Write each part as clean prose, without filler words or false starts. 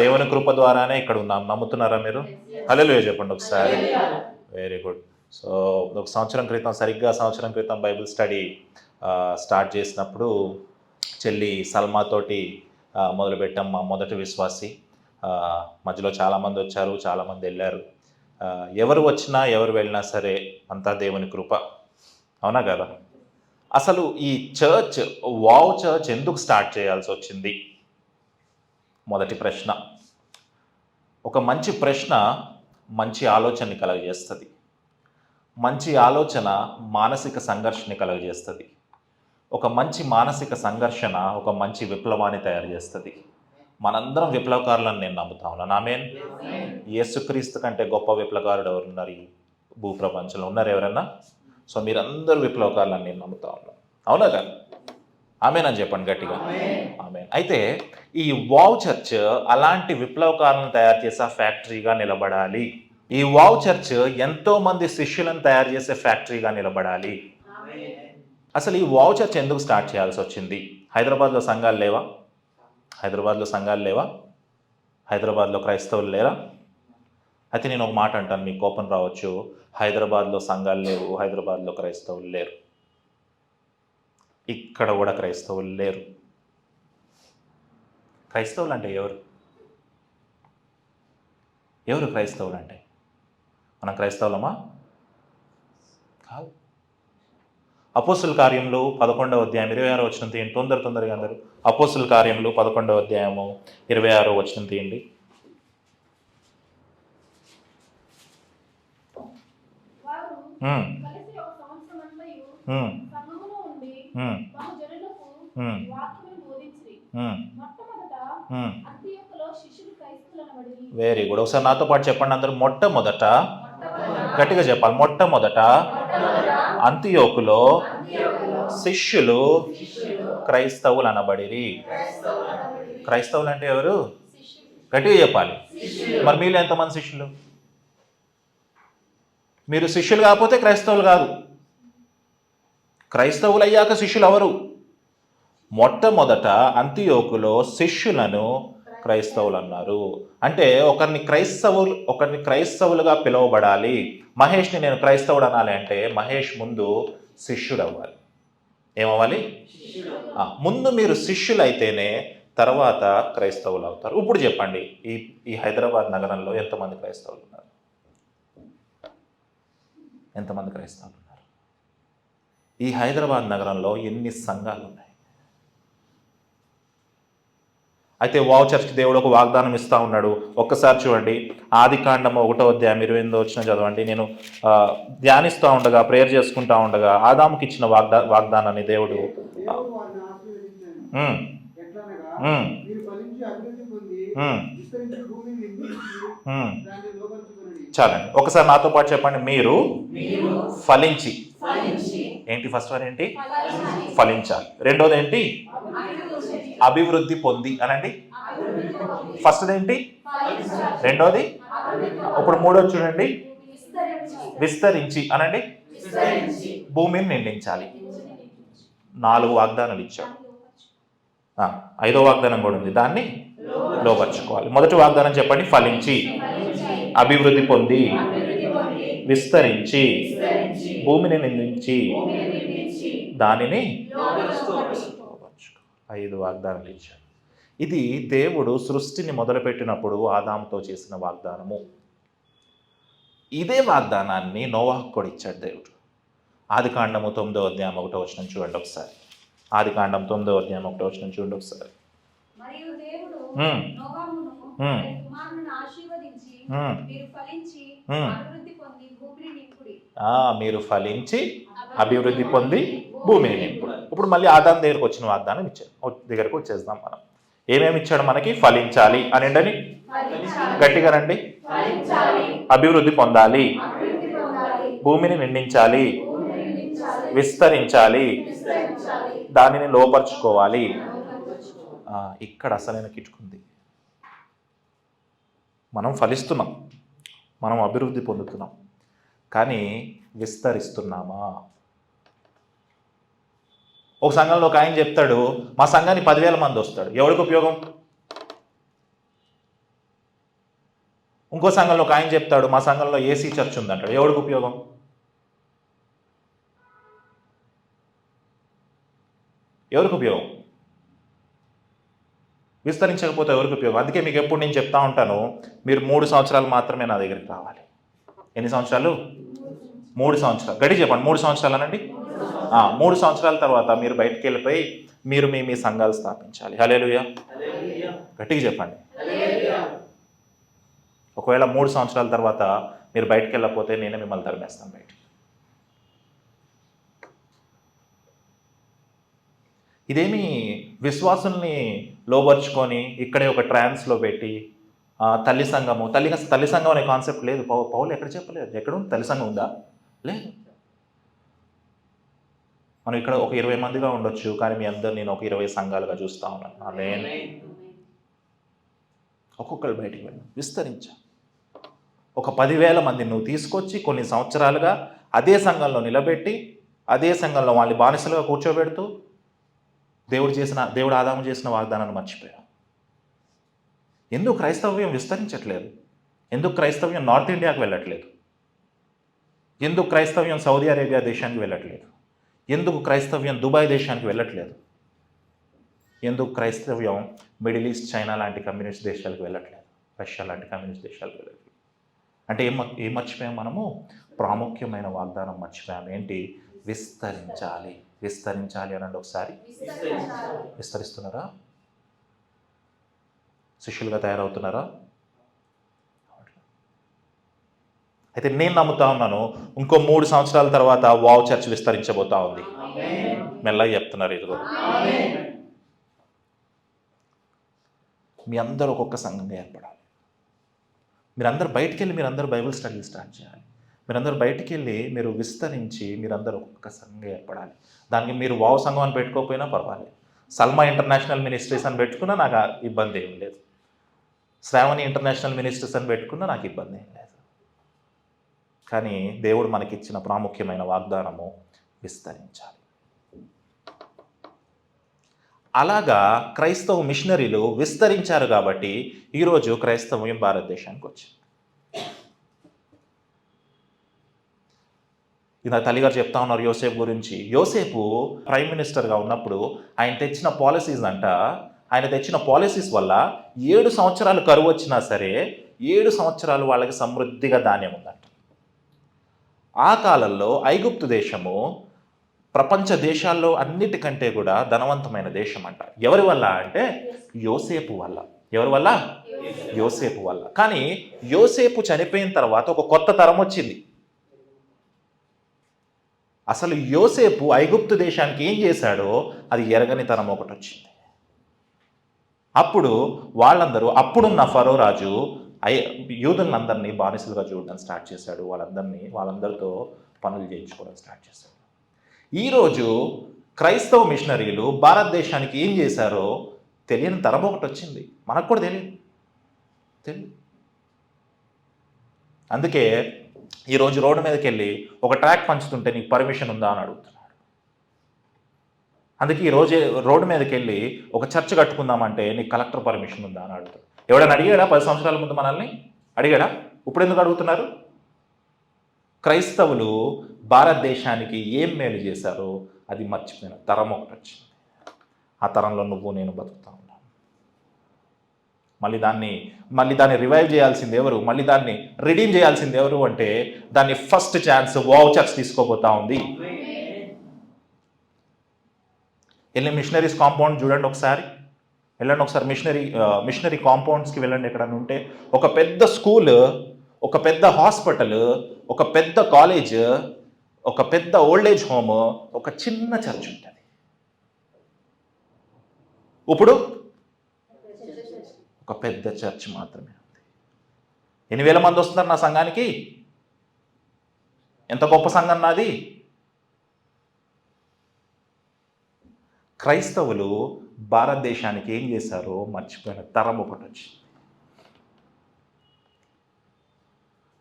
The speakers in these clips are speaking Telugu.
దేవుని కృప ద్వారానే ఇక్కడ ఉన్నాం. నమ్ముతున్నారా మీరు? హల్లెలూయా చెప్పండి ఒకసారి. Very good. సో ఒక సంవత్సరం క్రితం, సరిగ్గా సంవత్సరం క్రితం బైబిల్ స్టడీ స్టార్ట్ చేసినప్పుడు చెల్లి సల్మాతోటి మొదలుపెట్టాం. మా మొదటి విశ్వాసి. మధ్యలో చాలామంది వచ్చారు, చాలామంది వెళ్ళారు. ఎవరు వచ్చినా ఎవరు వెళ్ళినా సరే అంతా దేవుని కృప. అవునా కదా? అసలు ఈ వావ్ చర్చ్ ఎందుకు స్టార్ట్ చేయాల్సి వచ్చింది? మొదటి ప్రశ్న. ఒక మంచి ప్రశ్న మంచి ఆలోచనని కలుగజేస్తుంది. మంచి ఆలోచన మానసిక సంఘర్షణని కలుగజేస్తుంది. ఒక మంచి మానసిక సంఘర్షణ ఒక మంచి విప్లవాన్ని తయారు చేస్తుంది. మనందరం విప్లవకారులను నేను నమ్ముతా ఉన్నాను. ఆమేన్. యేసుక్రీస్తు కంటే గొప్ప విప్లవకారుడు ఎవరున్నారు ఈ భూప్రపంచంలో? ఉన్నారు ఎవరన్నా? సో మీరందరూ విప్లవకారులను నేను నమ్ముతా ఉన్నాను. అవునా కదా? ఆమేన్ అని చెప్పండి గట్టిగా. ఆమేన్. అయితే ఈ వావ్ చర్చ్ అలాంటి విప్లవకారులను తయారు చేసే ఫ్యాక్టరీగా నిలబడాలి. ఈ వావ్ చర్చ్ ఎంతో మంది శిష్యులను తయారు చేసే ఫ్యాక్టరీగా నిలబడాలి. అసలు ఈ వావ్ చర్చ్ ఎందుకు స్టార్ట్ చేయాల్సి వచ్చింది? హైదరాబాద్లో సంఘాలు లేవా? హైదరాబాద్లో క్రైస్తవులు లేరా? అయితే నేను ఒక మాట అంటాను, మీకు కోపం రావచ్చు. హైదరాబాద్లో సంఘాలు లేవు, హైదరాబాద్లో క్రైస్తవులు లేరు. ఇక్కడ కూడా క్రైస్తవులు లేరు. క్రైస్తవులు అంటే ఎవరు క్రైస్తవులు అంటే? మనం క్రైస్తవులమా? కాదు. అపోస్తుల కార్యములు 11వ అధ్యాయం 26వ వచనం తీయండి. తొందరగా అందరూ. అపోస్తుల కార్యములు 11వ అధ్యాయము 26వ వచనం తీయండి. Very good. ఒకసారి నాతో పాటు చెప్పండి అందరూ. మొట్టమొదట, గట్టిగా చెప్పాలి, మొట్టమొదట అంతియోకులో శిష్యులు క్రైస్తవులు అనబడిరి. క్రైస్తవులు అంటే ఎవరు? గట్టిగా చెప్పాలి. మరి మీరు ఎంతమంది శిష్యులు? మీరు శిష్యులు కాకపోతే క్రైస్తవులు కాదు. క్రైస్తవులు అయ్యాక శిష్యులు ఎవరు? మొట్టమొదట అంతియోకులో శిష్యులను క్రైస్తవులు అన్నారు. అంటే ఒకరిని క్రైస్తవులుగా పిలువబడాలి. మహేష్ని నేను క్రైస్తవుడు అనాలి అంటే మహేష్ ముందు శిష్యుడు అవ్వాలి. ఏమవ్వాలి? ముందు మీరు శిష్యులు అయితేనే తర్వాత క్రైస్తవులు అవుతారు. ఇప్పుడు చెప్పండి, ఈ హైదరాబాద్ నగరంలో ఎంతమంది క్రైస్తవులు ఉన్నారు? ఎంతమంది క్రైస్తవులు ఉన్నారు? ఈ హైదరాబాద్ నగరంలో ఎన్ని సంఘాలు ఉన్నాయి? అయితే వావ్ చర్చ్కి దేవుడు ఒక వాగ్దానం ఇస్తూ ఉన్నాడు. ఒక్కసారి చూడండి, ఆదికాండం 1వ అధ్యాయం 28వ వచనం చదవండి. నేను ధ్యానిస్తూ ఉండగా, ప్రేయర్ చేసుకుంటా ఉండగా ఆదాముకి ఇచ్చిన వాగ్దానాన్ని దేవుడు చాలండి. ఒకసారి నాతో పాటు చెప్పండి. మీరు ఫలించి. ఏంటి? ఫస్ట్ వన్ ఏంటి? ఫలించాలి. రెండోది ఏంటి? అభివృద్ధి పొంది అనండి. ఫస్ట్ ఏంటి? రెండోది. ఇప్పుడు మూడోది చూడండి, విస్తరించి అనండి. భూమిని నిండించాలి. 4 వాగ్దానాలు ఇచ్చాడు. 5వ వాగ్దానం కూడా ఉంది, దాన్ని లోపరుచుకోవాలి. మొదటి వాగ్దానం చెప్పండి. ఫలించి, అభివృద్ధి పొంది, విస్తరించి, భూమిని నిందించి, దానిని 5 వాగ్దానాలు ఇచ్చాడు. ఇది దేవుడు సృష్టిని మొదలుపెట్టినప్పుడు ఆదాముతో చేసిన వాగ్దానము. ఇదే వాగ్దానాన్ని నోవాహుకు కూడా ఇచ్చాడు దేవుడు. ఆదికాండము 9వ అధ్యాయం 1వ వచనం చూడండి ఒకసారి. ఆదికాండం 9వ అధ్యాయం 1వ వచనం చూడండి ఒకసారి. మీరు ఫలించి అభివృద్ధి పొంది భూమిని నింపుడు. ఇప్పుడు మళ్ళీ ఆదాము దగ్గరకు వచ్చిన వాగ్దానం దగ్గరకు వచ్చేద్దాం మనం. ఏమేమి ఇచ్చాడు మనకి? ఫలించాలి అనండి, గట్టిగా రండి. అభివృద్ధి పొందాలి, భూమిని నిండించాలి, విస్తరించాలి, దానిని లోపరుచుకోవాలి. ఇక్కడ అసలైన కిటుకుంది. మనం ఫలిస్తున్నాం, మనం అభివృద్ధి పొందుతున్నాం, కానీ విస్తరిస్తున్నామా? ఒక సంఘంలో ఒక ఆయన చెప్తాడు, మా సంఘానికి 10,000 మంది వస్తాడు. ఎవరికి ఉపయోగం? ఇంకో సంఘంలో ఒక ఆయన చెప్తాడు, మా సంఘంలో ఏసీ చర్చ్ ఉందంటాడు. ఎవరికి ఉపయోగం? ఎవరికి ఉపయోగం? విస్తరించకపోతే ఎవరికి ఉపయోగం? అందుకే మీకు ఎప్పుడు నేను చెప్తా ఉంటాను, మీరు 3 సంవత్సరాలు మాత్రమే నా దగ్గరికి రావాలి. ఎన్ని సంవత్సరాలు? 3 సంవత్సరాలు. గడి చెప్పండి, 3 సంవత్సరాలు అనండి. 3 సంవత్సరాల తర్వాత మీరు బయటికి వెళ్ళిపోయి మీరు మీ సంఘాలు స్థాపించాలి. హల్లెలూయా. గట్టిగా చెప్పండి. ఒకవేళ 3 సంవత్సరాల తర్వాత మీరు బయటికి వెళ్ళకపోతే నేనే మిమ్మల్ని తరిమేస్తాను బయటికి. ఇదేమి విశ్వాసుల్ని లోబర్చుకొని ఇక్కడే ఒక ట్రాన్స్లో పెట్టి తల్లి సంఘం అనే కాన్సెప్ట్ లేదు. పౌలు ఎక్కడ చెప్పలేదు. ఎక్కడ ఉంది తల్లి సంఘం? ఉందా? లేదు. మనం ఇక్కడ ఒక 20 మందిగా ఉండొచ్చు, కానీ మీ అందరు నేను ఒక 20 సంఘాలుగా చూస్తా ఉన్నాను. ఆమేన్. ఒక్కొక్కరు బయటికి వెళ్ళి విస్తరించా. ఒక 10,000 మందిని నువ్వు తీసుకొచ్చి కొన్ని సంవత్సరాలుగా అదే సంఘంలో నిలబెట్టి అదే సంఘంలో వాళ్ళని బానిసలుగా కూర్చోబెడుతూ దేవుడు ఆదాము చేసిన వాగ్దానాన్ని మర్చిపోయా. ఎందుకు క్రైస్తవ్యం విస్తరించట్లేదు? ఎందుకు క్రైస్తవ్యం నార్త్ ఇండియాకి వెళ్ళట్లేదు? ఎందుకు క్రైస్తవ్యం సౌదీ అరేబియా దేశానికి వెళ్ళట్లేదు? ఎందుకు క్రైస్తవ్యం దుబాయ్ దేశానికి వెళ్ళట్లేదు? ఎందుకు క్రైస్తవ్యం మిడిల్ ఈస్ట్, చైనా లాంటి కమ్యూనిస్ట్ దేశాలకు వెళ్ళట్లేదు? రష్యా లాంటి కమ్యూనిస్ట్ దేశాలకు వెళ్ళట్లేదు? అంటే ఏం మర్చిపోయాం మనము? ప్రాముఖ్యమైన వాగ్దానం మర్చిపోయాం. ఏంటి? విస్తరించాలి. విస్తరించాలి అనండి ఒకసారి. విస్తరిస్తున్నారా? శిష్యులుగా తయారవుతున్నారా? అయితే నేను నమ్ముతా ఉన్నాను, ఇంకో 3 సంవత్సరాల తర్వాత వావ్ చర్చ్ విస్తరించబోతా ఉంది. మెల్లగా చెప్తున్నారు. ఇదిగో మీ అందరూ ఒక్కొక్క సంఘంగా ఏర్పడాలి. మీరందరూ బయటికి వెళ్ళి మీరందరూ బైబిల్ స్టడీలు స్టార్ట్ చేయాలి. మీరందరూ బయటికి వెళ్ళి మీరు విస్తరించి మీరందరూ ఒక్కొక్క సంఘంగా ఏర్పడాలి. దానికి మీరు వావ్ సంఘం అని పెట్టుకోకపోయినా పర్వాలేదు. సల్మా ఇంటర్నేషనల్ మినిస్ట్రీస్ అని పెట్టుకున్నా నాకు ఇబ్బంది ఏం లేదు. శ్రావణి ఇంటర్నేషనల్ మినిస్ట్రీస్ అని పెట్టుకున్నా నాకు ఇబ్బంది ఏం లేదు. కానీ దేవుడు మనకిచ్చిన ప్రాముఖ్యమైన వాగ్దానము విస్తరించాలి. అలాగా క్రైస్తవ మిషనరీలు విస్తరించారు కాబట్టి ఈరోజు క్రైస్తవం భారతదేశానికి వచ్చింది. ఇది నా తల్లిగారు చెప్తా ఉన్నారు యోసేపు గురించి. యోసేపు ప్రైమ్ మినిస్టర్గా ఉన్నప్పుడు ఆయన తెచ్చిన పాలసీస్ వల్ల 7 సంవత్సరాలు కరువు వచ్చినా సరే 7 సంవత్సరాలు వాళ్ళకి సమృద్ధిగా ధాన్యం ఉందంట. ఆ కాలంలో ఐగుప్తు దేశము ప్రపంచ దేశాల్లో అన్నిటికంటే కూడా ధనవంతమైన దేశం అంట. ఎవరి వల్ల అంటే యోసేపు వల్ల. ఎవరి వల్ల? యోసేపు వల్ల. కానీ యోసేపు చనిపోయిన తర్వాత ఒక కొత్త తరం వచ్చింది. అసలు యోసేపు ఐగుప్తు దేశానికి ఏం చేశాడో అది ఎరగని తరం ఒకటి వచ్చింది. అప్పుడు వాళ్ళందరూ, అప్పుడున్న ఫరో రాజు యూదులందరినీ బానిసలుగా చూడడం స్టార్ట్ చేశాడు. వాళ్ళందరితో పనులు చేయించుకోవడం స్టార్ట్ చేశాడు. ఈరోజు క్రైస్తవ మిషనరీలు భారతదేశానికి ఏం చేశారో తెలియని తరం ఒకటి వచ్చింది. మనకు కూడా తెలియదు. అందుకే ఈరోజు రోడ్డు మీదకి వెళ్ళి ఒక ట్రాక్ పంచుతుంటే నీకు పర్మిషన్ ఉందా అని అడుగుతున్నాడు. అందుకే ఈరోజు రోడ్డు మీదకి వెళ్ళి ఒక చర్చ్ కట్టుకుందామంటే నీకు కలెక్టర్ పర్మిషన్ ఉందా అని అడుగుతాడు. ఎవడైనా అడిగాడా 10 సంవత్సరాల ముందు మనల్ని? అడిగాడా? ఇప్పుడు ఎందుకు అడుగుతున్నారు? క్రైస్తవులు భారతదేశానికి ఏం మేలు చేశారో అది మర్చిపోయిన తరం ఒకటి వచ్చింది. ఆ తరంలో నువ్వు నేను బతుకుతా ఉన్నాను. మళ్ళీ దాన్ని రివైవ్ చేయాల్సింది ఎవరు? మళ్ళీ దాన్ని రిడీమ్ చేయాల్సింది ఎవరు అంటే దాన్ని ఫస్ట్ ఛాన్స్ వావ్ చర్చ్ తీసుకోబోతా ఉంది. వెళ్ళి మిషనరీస్ కాంపౌండ్ చూడండి ఒకసారి. వెళ్ళండి ఒకసారి మిషనరీ కాంపౌండ్స్కి వెళ్ళండి. ఎక్కడన్నా ఉంటే ఒక పెద్ద స్కూల్, ఒక పెద్ద హాస్పిటల్, ఒక పెద్ద కాలేజ్, ఒక పెద్ద ఓల్డేజ్ హోమ్, ఒక చిన్న చర్చ్ ఉంటుంది. ఇప్పుడు ఒక పెద్ద చర్చ్ మాత్రమే ఉంది. 8,000 మంది వస్తున్నారు నా సంఘానికి. ఎంత గొప్ప సంఘం నాది. క్రైస్తవులు భారతదేశానికి ఏం చేశారో మర్చిపోయిన తరం ఒకటి వచ్చింది.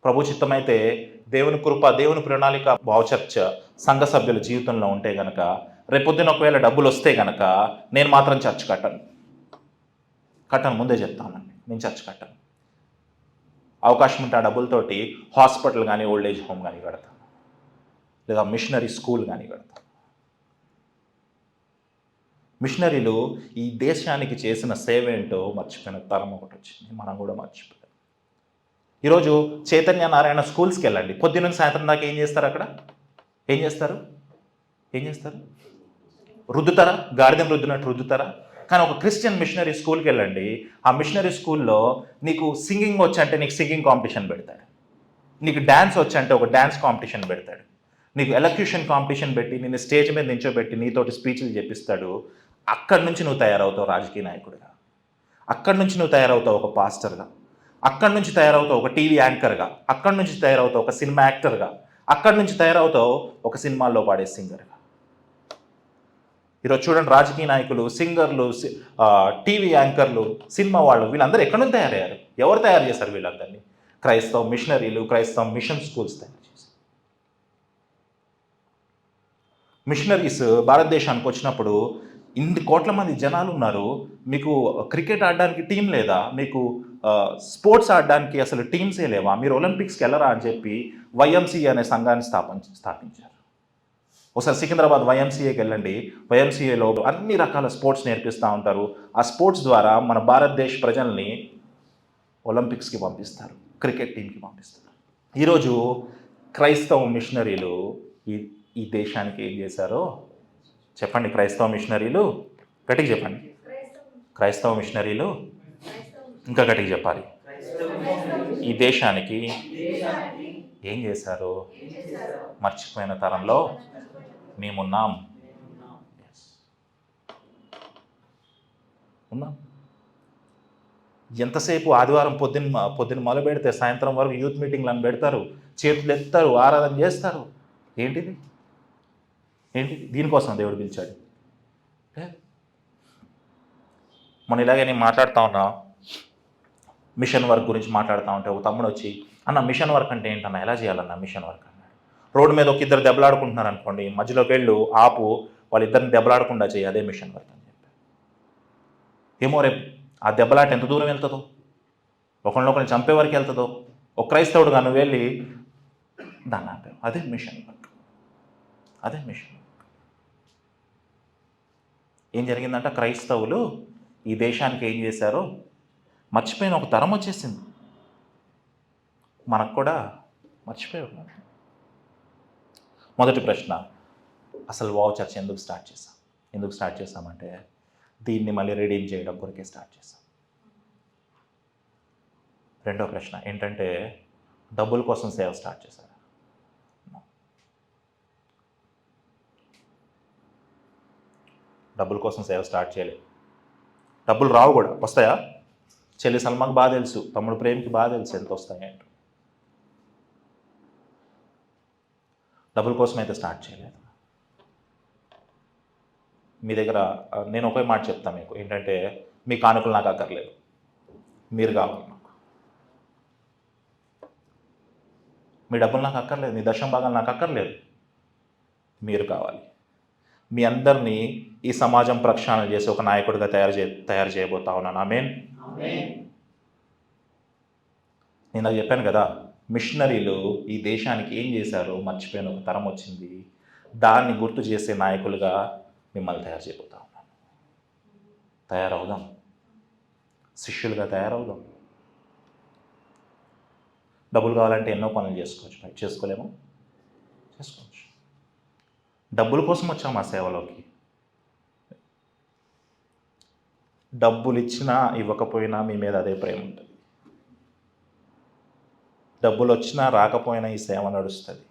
ప్రభు చిత్తమైతే దేవుని కృప, దేవుని ప్రణాళిక వావ్ చర్చ్ సంఘ సభ్యుల జీవితంలో ఉంటే గనక రేపొద్దున ఒకవేళ డబ్బులు వస్తే గనక నేను మాత్రం చర్చ్ కట్టను. ముందే చెప్తానండి, నేను చర్చ్ కట్టను. అవకాశం ఉంటే ఆ డబ్బులతోటి హాస్పిటల్ కానీ ఓల్డ్ ఏజ్ హోమ్ కానీ కడతాను, లేదా మిషనరీ స్కూల్ కానీ కడతాను. మిషనరీలు ఈ దేశానికి చేసిన సేవ ఏంటో మర్చిపోయిన తరం ఒకటి వచ్చింది, మనం కూడా మర్చిపోయాం. ఈరోజు చైతన్య నారాయణ స్కూల్స్కి వెళ్ళండి, పొద్దున్న సాయంత్రం దాకా ఏం చేస్తారు? అక్కడ ఏం చేస్తారు? రుద్దుతారా? గాడిదం రుద్దినట్టు రుద్దుతారా? కానీ ఒక క్రిస్టియన్ మిషనరీ స్కూల్కి వెళ్ళండి, ఆ మిషనరీ స్కూల్లో నీకు సింగింగ్ వచ్చంటే నీకు సింగింగ్ కాంపిటీషన్ పెడతాడు, నీకు డ్యాన్స్ వచ్చంటే ఒక డ్యాన్స్ కాంపిటీషన్ పెడతాడు, నీకు ఎలక్యూషన్ కాంపిటీషన్ పెట్టి నేను స్టేజ్ మీద నించోబెట్టి నీతోటి స్పీచ్లు చెప్పిస్తాడు. అక్కడి నుంచి నువ్వు తయారవుతావు రాజకీయ నాయకుడిగా, అక్కడి నుంచి నువ్వు తయారవుతావు ఒక పాస్టర్గా, అక్కడి నుంచి తయారవుతావు ఒక టీవీ యాంకర్గా, అక్కడి నుంచి తయారవుతావు ఒక సినిమా యాక్టర్గా, అక్కడి నుంచి తయారవుతావు ఒక సినిమాల్లో పాడే సింగర్గా. ఈరోజు చూడండి, రాజకీయ నాయకులు, సింగర్లు, టీవీ యాంకర్లు, సినిమా వాళ్ళు, వీళ్ళందరూ ఎక్కడి నుంచి తయారయ్యారు? ఎవరు తయారు చేశారు వీళ్ళందరినీ? క్రైస్తవ మిషనరీలు, క్రైస్తవ మిషన్ స్కూల్స్ తయారు చేశారు. మిషనరీస్ భారతదేశానికి వచ్చినప్పుడు ఇన్ని కోట్ల మంది జనాలు ఉన్నారు, మీకు క్రికెట్ ఆడడానికి టీం లేదా? మీకు స్పోర్ట్స్ ఆడడానికి అసలు టీమ్సే లేవా? మీరు ఒలింపిక్స్కి వెళ్ళరా అని చెప్పి వైఎంసీఏ అనే సంఘాన్ని స్థాపించారు. ఒకసారి సికింద్రాబాద్ వైఎంసీఏకి వెళ్ళండి, వైఎంసీఏలో అన్ని రకాల స్పోర్ట్స్ నేర్పిస్తూ ఉంటారు. ఆ స్పోర్ట్స్ ద్వారా మన భారతదేశ ప్రజల్ని ఒలింపిక్స్కి పంపిస్తారు, క్రికెట్ టీంకి పంపిస్తారు. ఈరోజు క్రైస్తవ మిషనరీలు ఈ దేశానికి ఏం చేశారో చెప్పండి. క్రైస్తవ మిషనరీలు, గట్టిగా చెప్పండి. క్రైస్తవ మిషనరీలు ఇంకా గట్టిగా చెప్పాలి. ఈ దేశానికి ఏం చేశారు? మర్చిపోయిన తరంలో మేమున్నాం. ఉన్నాం. ఎంతసేపు ఆదివారం పొద్దున్న మొదలు పెడితే సాయంత్రం వరకు యూత్ మీటింగ్లు అని పెడతారు, చేతులు ఎత్తారు, ఆరాధన చేస్తారు. ఏంటిది? దీనికోసం దేవుడు పిలిచాడు. మొన్న ఇలాగే నేను మాట్లాడుతూ ఉన్నా, మిషన్ వర్క్ గురించి మాట్లాడుతూ ఉంటే ఒక తమ్ముడు వచ్చి, అన్న మిషన్ వర్క్ అంటే ఏంటన్నా, ఎలా చేయాలన్నా మిషన్ వర్క్ అన్నాడు. రోడ్డు మీద ఒక ఇద్దరు దెబ్బలాడుకుంటున్నారు అనుకోండి, మధ్యలోకి వెళ్ళు, ఆపు, వాళ్ళిద్దరిని దెబ్బలాడకుండా చేయి, అదే మిషన్ వర్క్ అని చెప్పి. ఏమో రేపు ఆ దెబ్బలాట ఎంత దూరం వెళ్తుందో, ఒకరినొకరిని చంపే వరకు వెళ్తుందో, ఒక క్రైస్తవుడుగా నువ్వు వెళ్ళి దాన్ని ఆపావు, అదే మిషన్ వర్క్. అదే మిషన్ వర్క్. ఏం జరిగిందంటే క్రైస్తవులు ఈ దేశానికి ఏం చేశారో మర్చిపోయిన ఒక తరం వచ్చేసింది. మనకు కూడా మర్చిపోయి ఉన్నాం. మొదటి ప్రశ్న, అసలు వావ్ చర్చ్ ఎందుకు స్టార్ట్ చేసామంటే దీన్ని మళ్ళీ రీడీమ్ చేయడం కొరకే స్టార్ట్ చేసాం. రెండో ప్రశ్న ఏంటంటే డబ్బుల కోసం సేవ స్టార్ట్ చేశారు. డబ్బుల కోసం సేవ స్టార్ట్ చేయలేదు. డబ్బులు రావు కూడా, వస్తాయా? చెల్లి సల్మాకి బాగా తెలుసు, తమ్ముడు ప్రేమికి బాగా తెలుసు ఎంత వస్తాయంటూ. డబ్బుల కోసం అయితే స్టార్ట్ చేయలేదు. మీ దగ్గర నేను ఒకే మాట చెప్తాను మీకు, ఏంటంటే మీ కానుకలు నాకు అక్కర్లేదు, మీరు కావాలి నాకు. మీ డబ్బులు నాకు అక్కర్లేదు, మీ దశమ భాగాలు నాకు అక్కర్లేదు, మీరు కావాలి. మీ అందరినీ ఈ సమాజం ప్రక్షాళన చేసి ఒక నాయకుడిగా తయారు చేయబోతా ఉన్నాను. ఆమేన్. నేను అది చెప్పాను కదా, మిషనరీలు ఈ దేశానికి ఏం చేశారో మర్చిపోయిన ఒక తరం వచ్చింది. దాన్ని గుర్తు చేసే నాయకులుగా మిమ్మల్ని తయారు చేయబోతా ఉన్నాను. తయారవుదాం, శిష్యులుగా తయారవుదాం. డబ్బులు కావాలంటే ఎన్నో పనులు చేసుకోవచ్చు, చేసుకోలేమో చేసుకోవచ్చు. డబ్బుల కోసం వచ్చాము ఆ సేవలోకి. డబ్బులు ఇచ్చినా ఇవ్వకపోయినా మీ మీద అదే ప్రేమ ఉంటుంది. డబ్బులు వచ్చినా రాకపోయినా ఈ సేవ నడుస్తుంది.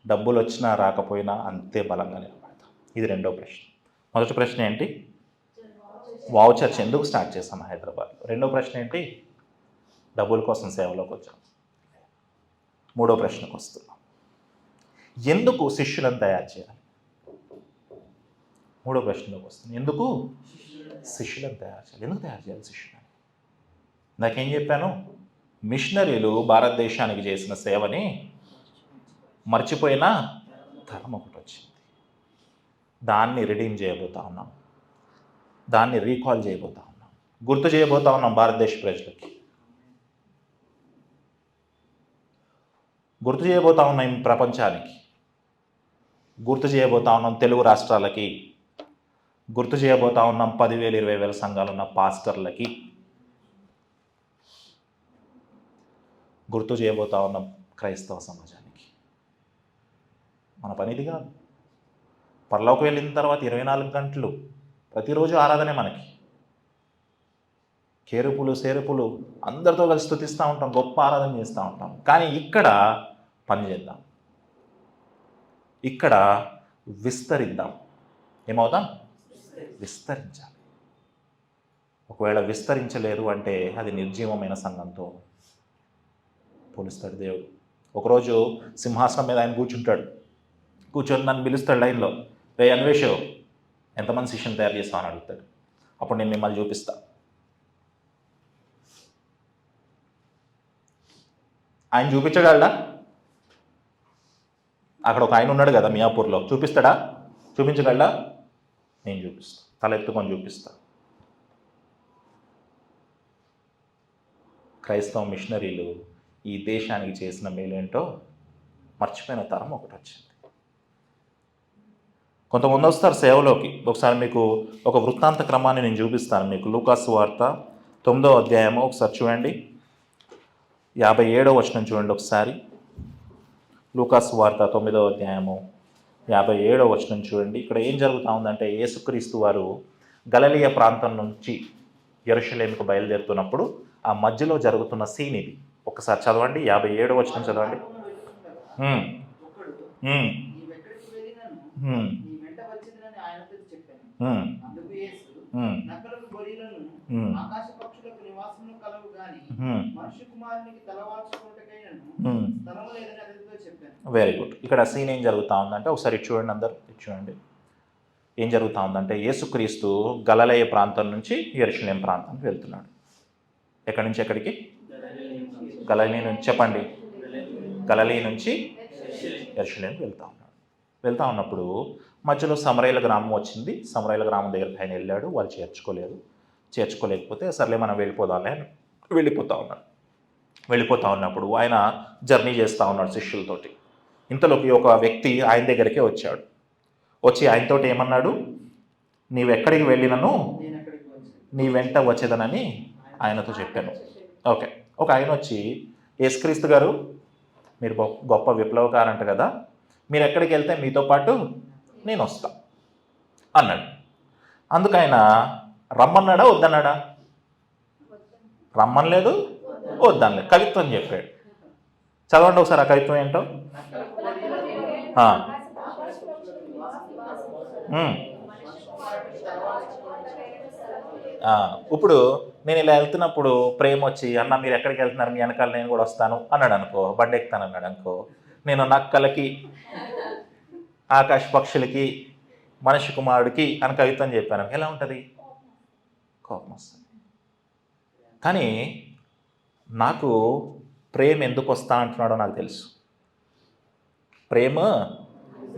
డబ్బులు వచ్చినా రాకపోయినా అంతే బలంగా నిలబడతాం. ఇది రెండో ప్రశ్న. మొదటి ప్రశ్న ఏంటి? వావ్ చర్చ్ ఎందుకు స్టార్ట్ చేశాం హైదరాబాద్లో. రెండో ప్రశ్న ఏంటి? డబ్బుల కోసం సేవలోకి వచ్చాం. మూడో ప్రశ్నకు వస్తున్నాం, ఎందుకు శిష్యులను తయారు చేయాలి? మూడో ప్రశ్నలోకి వస్తుంది, ఎందుకు శిష్యులను తయారు చేయాలి? ఎందుకు తయారు చేయాలి శిష్యులని? నాకేం చెప్పాను? మిషనరీలు భారతదేశానికి చేసిన సేవని మర్చిపోయిన తరం ఒకటి వచ్చింది. దాన్ని రిడీమ్ చేయబోతా ఉన్నాం, దాన్ని రీకాల్ చేయబోతా ఉన్నాం, గుర్తు చేయబోతా ఉన్నాం భారతదేశ ప్రజలకి. గుర్తు చేయబోతా ఉన్నాం ప్రపంచానికి, గుర్తు చేయబోతా ఉన్నాం తెలుగు రాష్ట్రాలకి, గుర్తు చేయబోతా ఉన్నాం 10,000 20,000 సంఘాలు ఉన్న పాస్టర్లకి, గుర్తు చేయబోతా ఉన్నాం క్రైస్తవ సమాజానికి. మన పనిది కాదు. పరలోకి వెళ్ళిన తర్వాత 24 గంటలు ప్రతిరోజు ఆరాధనే మనకి. కేరుపులు సేరుపులు అందరితో కలిసి స్తుతిస్తూ ఉంటాం, గొప్ప ఆరాధన చేస్తూ ఉంటాం. కానీ ఇక్కడ పని చేద్దాం, ఇక్కడ విస్తరిద్దాం. ఏమవుతాం? విస్తరించాలి. ఒకవేళ విస్తరించలేరు అంటే అది నిర్జీవమైన సంఘంతో పోలుస్తాడు దేవుడు. ఒకరోజు సింహాసనం మీద ఆయన కూర్చొని నన్ను పిలుస్తాడు లైన్లో, రే అన్వేష్ ఎంతమంది శిష్యుని తయారు చేస్తామని అడుగుతాడు. అప్పుడు నేను మిమ్మల్ని చూపిస్తా. ఆయన చూపించగలడా? అక్కడ ఒక ఆయన ఉన్నాడు కదా మియాపూర్లో, చూపిస్తాడా? చూపించగలడా? నేను చూపిస్తా, తల ఎత్తుకొని చూపిస్తా. క్రైస్తవ మిషనరీలు ఈ దేశానికి చేసిన మేలేంటో మర్చిపోయిన తరం ఒకటి వచ్చింది. కొంతమంది వస్తారు సేవలోకి. ఒకసారి మీకు ఒక వృత్తాంత క్రమాన్ని నేను చూపిస్తాను మీకు. లూకాసు వార్త 9వ అధ్యాయము ఒకసారి చూడండి, 57వ వచనం చూడండి ఒకసారి. లూకాసు వార్త 9వ అధ్యాయము 57వ వచనం చూడండి. ఇక్కడ ఏం జరుగుతూ ఉందంటే, యేసుక్రీస్తు వారు గలిలయ ప్రాంతం నుంచి యెరూషలేముకు బయలుదేరుతున్నప్పుడు ఆ మధ్యలో జరుగుతున్న సీన్ ఇది. ఒకసారి చదవండి, 57వ వచనం చదవండి. Very good. ఇక్కడ సీన్ ఏం జరుగుతూ ఉందంటే ఒకసారి చూడండి, అందరు చూడండి. ఏం జరుగుతూ ఉందంటే, యేసుక్రీస్తు గలిలయ ప్రాంతం నుంచి యెరూషలేం ప్రాంతానికి వెళ్తున్నాడు. ఎక్కడి నుంచి ఎక్కడికి? గలిలయ నుంచి, చెప్పండి, గలిలయ నుంచి యెరూషలేంకి వెళ్తూ ఉన్నప్పుడు మధ్యలో సమరయల గ్రామం వచ్చింది. సమరయల గ్రామం దగ్గరికి ఆయన వెళ్ళాడు. వాళ్ళు చేర్చుకోలేకపోతే సర్లే మనం వెళ్ళిపోదాంలే అని వెళ్ళిపోతూ ఉన్నప్పుడు ఆయన జర్నీ చేస్తూ ఉన్నాడు శిష్యులతోటి. ఇంతలోకి ఒక వ్యక్తి ఆయన దగ్గరికే వచ్చాడు. వచ్చి ఆయనతోటి ఏమన్నాడు, నీవెక్కడికి వెళ్ళినను నీ వెంట వచ్చేదనని ఆయనతో చెప్పాను. ఓకే. ఒక ఆయన వచ్చి, యేసుక్రీస్తు గారు మీరు గొప్ప విప్లవకారంట కదా, మీరు ఎక్కడికి వెళ్తే మీతో పాటు నేను వస్తా అన్నాడు. అందుకు ఆయన రమ్మన్నాడా వద్దన్నాడా? రమ్మనలేదు, వద్దనలేదు, కవిత్వం చెప్పాడు. చదవండి ఒకసారి ఆ కవిత్వం ఏంటో. ఇప్పుడు నేను ఇలా వెళ్తున్నప్పుడు ప్రేమ వచ్చి, అన్న మీరు ఎక్కడికి వెళ్తున్నారు, మీ వెనకాల నేను కూడా వస్తాను అన్నాడు అనుకో, బండి ఎక్కుతాను అన్నాడు అనుకో, నేను నక్కలకి ఆకాశ పక్షులకి మనిషి కుమారుడికి అని కవిత్వం చెప్పాను. ఎలా ఉంటుంది? కోపం వస్తుంది. కానీ నాకు ప్రేమ ఎందుకు వస్తా అంటున్నాడో నాకు తెలుసు. ప్రేమ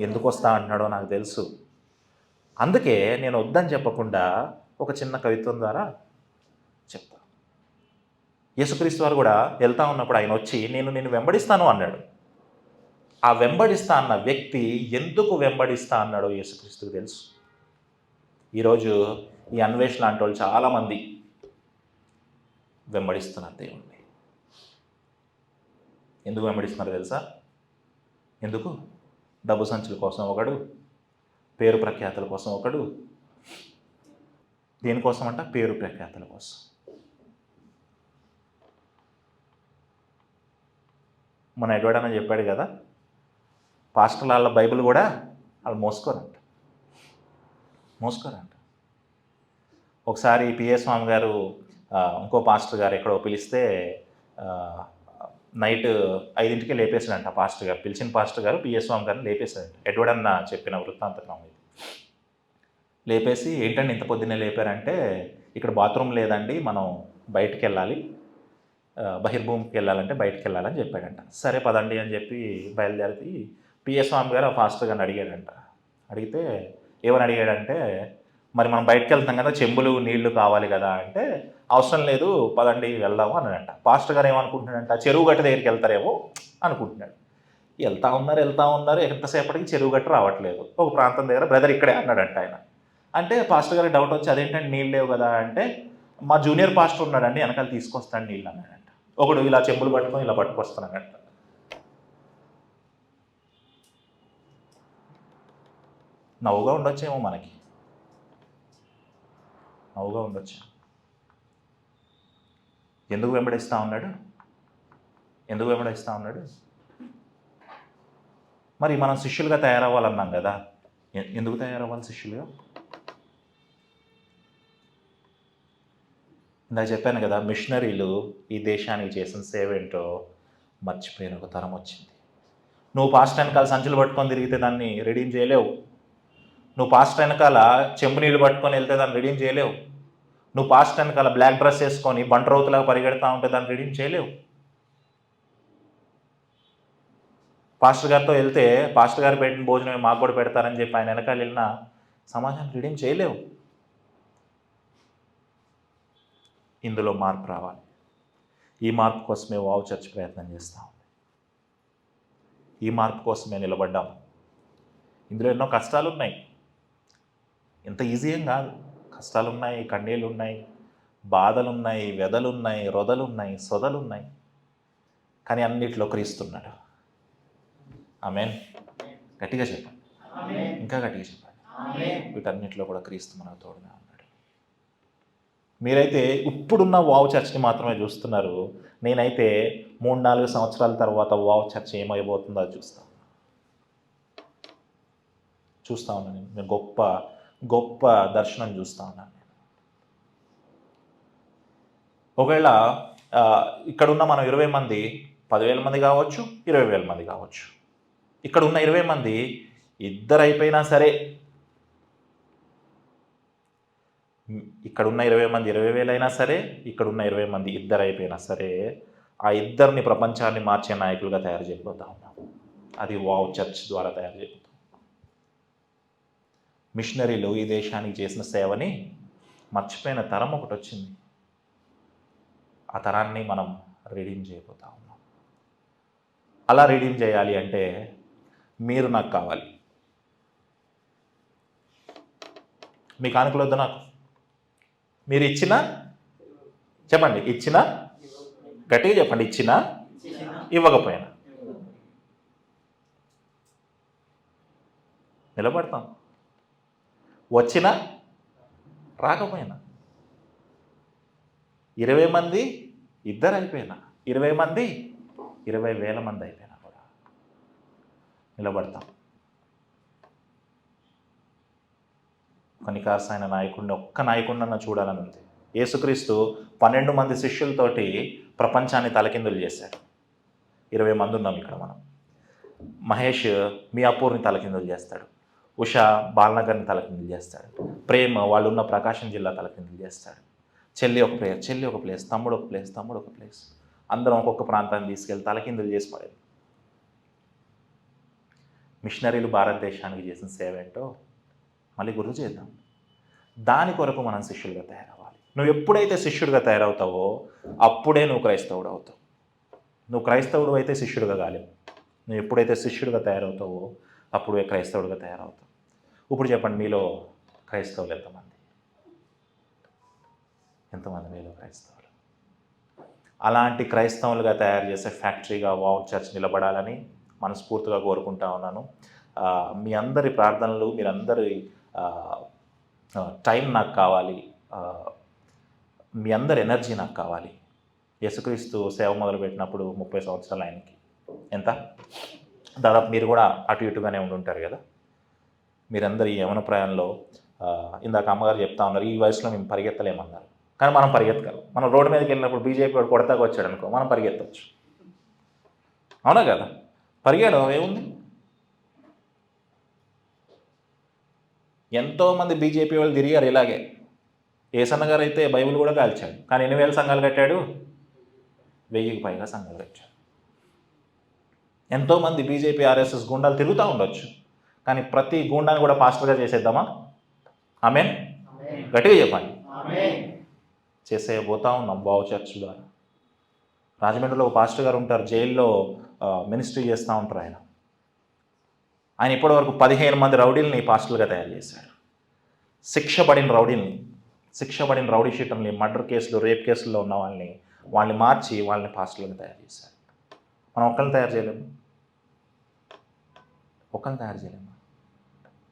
ఎందుకు వస్తా అంటున్నాడో నాకు తెలుసు. అందుకే నేను వద్దని చెప్పకుండా ఒక చిన్న కవిత్వం ద్వారా చెప్తా. యేసుక్రీస్తు వారు కూడా వెళ్తా ఉన్నప్పుడు ఆయన వచ్చి నేను వెంబడిస్తాను అన్నాడు. ఆ వెంబడిస్తా అన్న వ్యక్తి ఎందుకు వెంబడిస్తా అన్నాడో యేసుక్రీస్తుకు తెలుసు. ఈరోజు ఈ అన్వేష్ లాంటి వాళ్ళు చాలామంది వెంబడిస్తున్నారు దేవుణ్ణి. ఎందుకు వెంబడిస్తున్నారు తెలుసా? ఎందుకు? డబ్బు సంచుల కోసం ఒకడు, పేరు ప్రఖ్యాతుల కోసం ఒకడు. దేనికోసం అంట? పేరు ప్రఖ్యాతుల కోసం. మన ఎడవడన చెప్పాడు కదా, పాస్టర్ల వాళ్ళ బైబిల్ కూడా వాళ్ళు మోసుకోరంట. ఒకసారి పిఎస్ స్వామి గారు ఇంకో పాస్టర్ గారు ఎక్కడో పిలిస్తే నైట్ 5ంటికే లేపేసాడంట పాస్టర్ గారు. పిలిచిన పాస్టర్ గారు పిఎస్ స్వామి గారిని లేపేశాడంట. ఎడ్వడన్న చెప్పిన వృత్తాంతకం ఇది. లేపేసి, ఏంటండి ఇంత పొద్దున్నే లేపారంటే, ఇక్కడ బాత్రూమ్ లేదండి, మనం బయటికి వెళ్ళాలి, బహిర్భూమికి వెళ్ళాలంటే బయటికి వెళ్ళాలని చెప్పాడంట. సరే పదండి అని చెప్పి బయలుదేరి పిఎస్ స్వామి గారు ఆ పాస్టర్ గారిని అడిగాడంట. అడిగితే ఏమని అడిగాడంటే, మరి మనం బయటకు వెళ్తాం కదా, చెంబులు నీళ్లు కావాలి కదా అంటే, అవసరం లేదు పదండి వెళ్దాము అన్నాడంట. పాస్టర్ గారు ఏమనుకుంటున్నాడంట, చెరువు గట్టు దగ్గరికి వెళ్తారేమో అనుకుంటున్నాడు. వెళ్తా ఉన్నారు ఎంతసేపటికి చెరువు గట్టు రావట్లేదు. ఒక ప్రాంతం దగ్గర బ్రదర్ ఇక్కడే అన్నాడంట ఆయన. అంటే పాస్టర్ గారికి డౌట్ వచ్చి అదేంటంటే నీళ్ళు లేవు కదా అంటే, మా జూనియర్ పాస్టర్ ఉన్నాడండి వెనకాల తీసుకొస్తాడు నీళ్ళు అన్నాడంట. ఒకడు ఇలా చెంబులు పట్టుకొని ఇలా పట్టుకొస్తున్నాడంట. నవ్వుగా ఉండొచ్చేమో మనకి, నవ్వుగా ఉండొచ్చు. ఎందుకు వెంబడిస్తూ ఉన్నాడు? ఎందుకు వెంబడిస్తూ ఉన్నాడు? మరి మనం శిష్యులుగా తయారవ్వాలన్నాం కదా, ఎందుకు తయారవ్వాలి శిష్యులుగా? ఇందాక చెప్పాను కదా, మిషనరీలు ఈ దేశానికి చేసిన సేవ ఏంటో మర్చిపోయిన ఒక తరం వచ్చింది. నువ్వు పాస్ట్ వెనకాల సంచులు పట్టుకొని తిరిగితే దాన్ని రెడీమ్ చేయలేవు. నువ్వు పాస్ట్ వెనకాల చెంబు నీళ్ళు పట్టుకొని వెళ్తే దాన్ని రెడీమ్ చేయలేవు. నువ్వు పాస్ట్ వెనకాల బ్లాక్ డ్రెస్ వేసుకొని బంటరౌతులాగా పరిగెడతా ఉంటే దాన్ని రెడీమ్ చేయలేవు. పాస్టర్ గారితో వెళ్తే పాస్టర్ గారు పెట్టిన భోజనం మాకు కూడా పెడతారని చెప్పి ఆయన వెనకాల వెళ్ళిన సమాజాన్ని రెడీమ్ చేయలేవు. ఇందులో మార్పు రావాలి. ఈ మార్పు కోసమే వావ్ చర్చ్ ప్రయత్నం చేస్తూ ఉంది. ఈ మార్పు కోసమే నిలబడ్డాము. ఇందులో ఎన్నో కష్టాలు ఉన్నాయి, ఎంత ఈజీ ఏం కాదు. కష్టాలు ఉన్నాయి, కన్నీళ్ళు ఉన్నాయి, బాధలు ఉన్నాయి, వ్యధలు ఉన్నాయి, రొదలు ఉన్నాయి, సొదలు ఉన్నాయి. కానీ అన్నిట్లో క్రీస్తున్నాడు. ఆమేన్. గట్టిగా చెప్పండి, ఇంకా గట్టిగా చెప్పండి. వీటన్నిటిలో కూడా క్రీస్తు మనకు తోడుగా ఉన్నాడు. మీరైతే ఇప్పుడున్న వావ్ చర్చ్ని మాత్రమే చూస్తున్నారు. నేనైతే 3-4 సంవత్సరాల తర్వాత వావ్ చర్చ్ ఏమైపోతుందో అది చూస్తూ ఉన్నాను. నేను గొప్ప గొప్ప దర్శనం చూస్తూ ఉన్నాను. నేను ఒకవేళ ఇక్కడున్న మనం 20 మంది 10,000 మంది కావచ్చు, 20,000 మంది కావచ్చు. ఇక్కడ ఉన్న 20 మంది ఇద్దరు అయిపోయినా సరే, ఇక్కడున్న 20 మంది 20,000 అయినా సరే, ఇక్కడున్న 20 మంది ఇద్దరు అయిపోయినా సరే, ఆ ఇద్దరిని ప్రపంచాన్ని మార్చే నాయకులుగా తయారు చేయబోతా ఉన్నాం. అది వావ్ చర్చ్ ద్వారా తయారు చేయబోతాం. మిషనరీలు ఈ దేశానికి చేసిన సేవని మర్చిపోయిన తరం ఒకటి వచ్చింది. ఆ తరాన్ని మనం రీడీమ్ చేయబోతా ఉన్నాం. అలా రీడీమ్ చేయాలి అంటే మీరు నాకు కావాలి. మీకు అనుకూలొద్దు నాకు. మీరు ఇచ్చినా చెప్పండి, ఇచ్చినా గట్టిగా చెప్పండి, ఇచ్చినా ఇవ్వకపోయినా నిలబడతాం. వచ్చినా రాకపోయినా 20 మంది ఇద్దరు అయిపోయినా, 20 మంది 20,000 మంది అయిపోయినా కూడా నిలబడతాం. ఒక నికార్సైన నాయకుడిని, ఒక్క నాయకుడినన్నా చూడాలని ఉంది. యేసుక్రీస్తు 12 మంది శిష్యులతోటి ప్రపంచాన్ని తలకిందులు చేశాడు. 20 మంది ఉన్నాం ఇక్కడ మనం. మహేష్ మియాపూర్ని తలకిందులు చేస్తాడు. ఉషా బాలనగర్ని తలకిందులు చేస్తాడు. ప్రేమ్ వాళ్ళు ఉన్న ప్రకాశం జిల్లా తలకిందులు చేస్తాడు. చెల్లి ఒక ప్లేస్, తమ్ముడు ఒక ప్లేస్. అందరం ఒక్కొక్క ప్రాంతాన్ని తీసుకెళ్ళి తలకిందులు చేసి పడేది. మిషనరీలు భారతదేశానికి చేసిన సేవ ఏంటో మళ్ళీ గుర్తు చేద్దాం. దాని కొరకు మనం శిష్యులుగా తయారవ్వాలి. నువ్వు ఎప్పుడైతే శిష్యుడిగా తయారవుతావో అప్పుడే నువ్వు క్రైస్తవుడు అవుతావు. నువ్వు క్రైస్తవుడు అయితే శిష్యుడిగా కాలేవు. నువ్వు ఎప్పుడైతే శిష్యుడిగా తయారవుతావో అప్పుడే క్రైస్తవుడిగా తయారవుతావు. ఇప్పుడు చెప్పండి, మీలో క్రైస్తవులు ఎంతమంది మీలో క్రైస్తవులు? అలాంటి క్రైస్తవులుగా తయారు చేసే ఫ్యాక్టరీగా వావ్ చర్చ్ నిలబడాలని మనస్ఫూర్తిగా కోరుకుంటా ఉన్నాను. మీ అందరి ప్రార్థనలు, మీరందరి టైం నాకు కావాలి, మీ అందరి ఎనర్జీ నాకు కావాలి. యేసుక్రీస్తు సేవ మొదలుపెట్టినప్పుడు 30 సంవత్సరాలు ఆయనకి. ఎంత దాదాపు మీరు కూడా అటు ఇటుగానే ఉండుంటారు కదా. మీరందరూ ఈ యవన ప్రయాణంలో ఇందాక అమ్మగారు చెప్తా ఉన్నారు, ఈ వయసులో మేము పరిగెత్తలేమన్నారు. కానీ మనం పరిగెత్తగలం. మనం రోడ్డు మీదకి వెళ్ళినప్పుడు బీజేపీ వాడు కొడతాకు వచ్చాడు అనుకో, మనం పరిగెత్తవచ్చు. అవునా కదా? పరిగెడడం ఏముంది? ఎంతోమంది బీజేపీ వాళ్ళు తిరిగారు ఇలాగే. ఏసన్న గారు అయితే బైబిల్ కూడా కాల్చాడు. కానీ ఎన్ని వేల సంఘాలు కట్టాడు? 1000కి పైగా సంఘాలు కట్టాడు. ఎంతోమంది బీజేపీ ఆర్ఎస్ఎస్ గుండాలు తిరుగుతూ ఉండొచ్చు. కానీ ప్రతి గుండాన్ని కూడా పాస్టర్గా చేసేద్దామా? ఆమేన్. గట్టిగా చెప్పండి. చేసేయబోతా ఉన్నాం వావ్ చర్చ్ ద్వారా. రాజమండ్రిలో ఒక పాస్టర్ గారు ఉంటారు, జైల్లో మినిస్ట్రీ చేస్తూ ఉంటారు ఆయన ఇప్పటివరకు 15 మంది రౌడీలని పాస్టర్లుగా తయారు చేశాడు. శిక్షపడిన రౌడీ షీటర్ని, మర్డర్ కేసులు, రేప్ కేసుల్లో ఉన్న వాళ్ళని మార్చి వాళ్ళని పాస్టర్లుగా తయారు చేశారు. మనం ఒక్కరిని తయారు చేయలేము,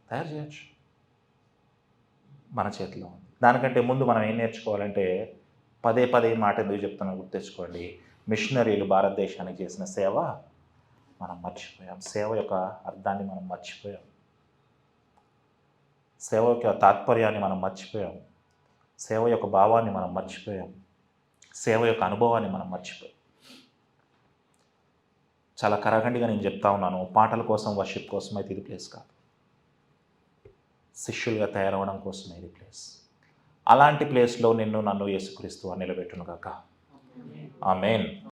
తయారు చేయొచ్చు, మన చేతిలో ఉంది. దానికంటే ముందు మనం ఏం నేర్చుకోవాలంటే, పదే మాట ఎందుకు చెప్తున్నా గుర్తెచ్చుకోండి, మిషనరీలు భారతదేశానికి చేసిన సేవ మనం మర్చిపోయాం. సేవ యొక్క అర్థాన్ని మనం మర్చిపోయాం. సేవ యొక్క తాత్పర్యాన్ని మనం మర్చిపోయాం. సేవ యొక్క భావాన్ని మనం మర్చిపోయాం. సేవ యొక్క అనుభవాన్ని మనం మర్చిపోయాం. చాలా కరాఖండిగా నేను చెప్తా ఉన్నాను, పాటల కోసం, వర్షిప్ కోసం అయితే ఇది ప్లేస్ కాదు. శిష్యులుగా తయారవడం కోసమే ఇది ప్లేస్. అలాంటి ప్లేస్లో నన్ను యేసుక్రీస్తు నిలబెట్టును గాక. ఆమేన్.